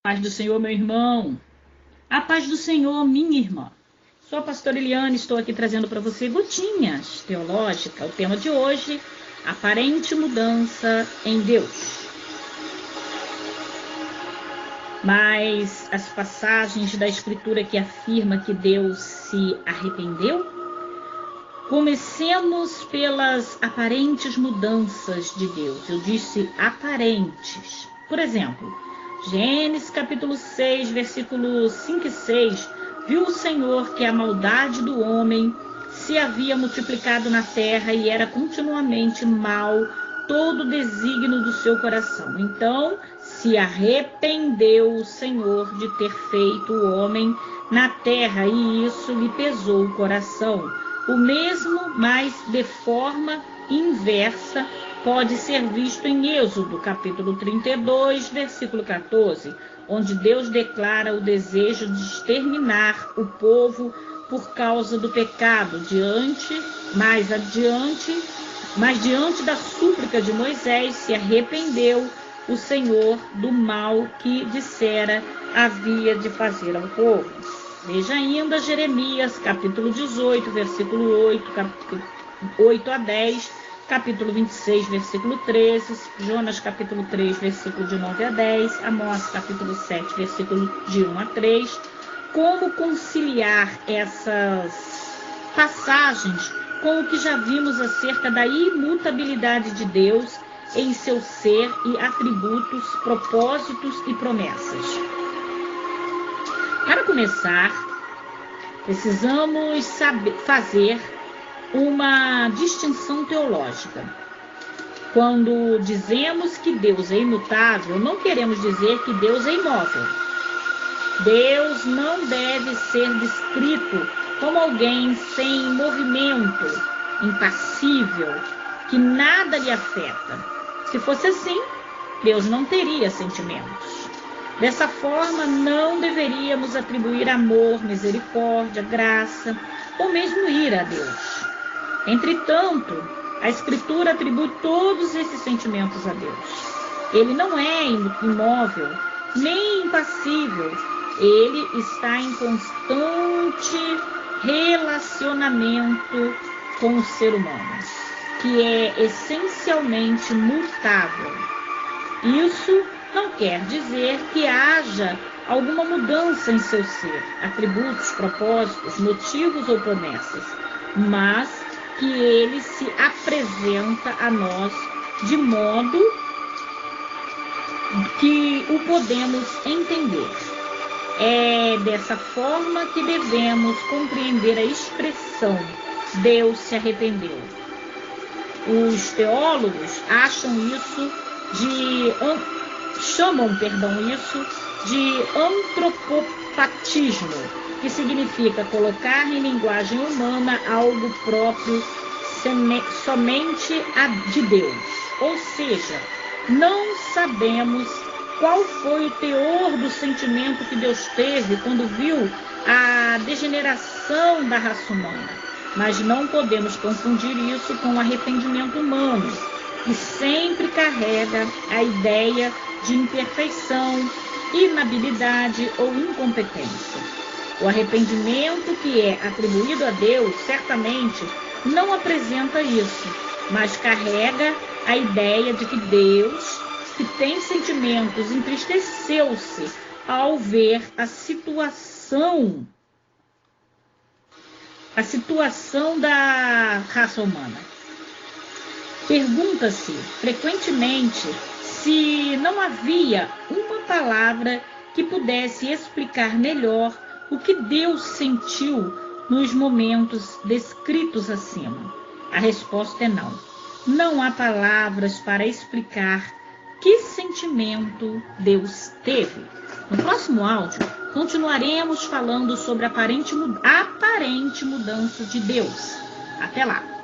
Paz do Senhor, meu irmão. A paz do Senhor, minha irmã. Sou a pastora Eliane, estou aqui trazendo para você gotinhas teológicas. O tema de hoje, aparente mudança em Deus. Mas as passagens da Escritura que afirma que Deus se arrependeu? Comecemos pelas aparentes mudanças de Deus. Eu disse aparentes. Por exemplo, Gênesis capítulo 6, versículos 5 e 6, viu o Senhor que a maldade do homem se havia multiplicado na terra e era continuamente mal todo o desígnio do seu coração. Então se arrependeu o Senhor de ter feito o homem na terra e isso lhe pesou o coração. O mesmo, mas de forma inversa, pode ser visto em Êxodo, capítulo 32, versículo 14, onde Deus declara o desejo de exterminar o povo por causa do pecado. Mas diante da súplica de Moisés, se arrependeu o Senhor do mal que dissera havia de fazer ao povo. Veja ainda Jeremias, capítulo 18, versículo 8 a 10, capítulo 26, versículo 13, Jonas, capítulo 3, versículo de 9 a 10, Amós, capítulo 7, versículo de 1 a 3. Como conciliar essas passagens com o que já vimos acerca da imutabilidade de Deus em seu ser e atributos, propósitos e promessas? Para começar, precisamos fazer uma distinção teológica. Quando dizemos que Deus é imutável, não queremos dizer que Deus é imóvel. Deus não deve ser descrito como alguém sem movimento, impassível, que nada lhe afeta. Se fosse assim, Deus não teria sentimentos. Dessa forma, não deveríamos atribuir amor, misericórdia, graça ou mesmo ira a Deus. Entretanto, a Escritura atribui todos esses sentimentos a Deus. Ele não é imóvel, nem impassível. Ele está em constante relacionamento com o ser humano, que é essencialmente mutável. Isso não quer dizer que haja alguma mudança em seu ser, atributos, propósitos, motivos ou promessas, mas que ele se apresenta a nós de modo que o podemos entender. É dessa forma que devemos compreender a expressão Deus se arrependeu. Os teólogos chamam isso de antropopatismo, que significa colocar em linguagem humana algo próprio somente de Deus. Ou seja, não sabemos qual foi o teor do sentimento que Deus teve quando viu a degeneração da raça humana, mas não podemos confundir isso com o arrependimento humano, que sempre carrega a ideia de imperfeição, inabilidade ou incompetência. O arrependimento que é atribuído a Deus certamente não apresenta isso, mas carrega a ideia de que Deus, que tem sentimentos, entristeceu-se ao ver a situação da raça humana. Pergunta-se frequentemente se não havia uma palavra que pudesse explicar melhor o que Deus sentiu nos momentos descritos acima. A resposta é não. Não há palavras para explicar que sentimento Deus teve. No próximo áudio, continuaremos falando sobre a aparente mudança de Deus. Até lá!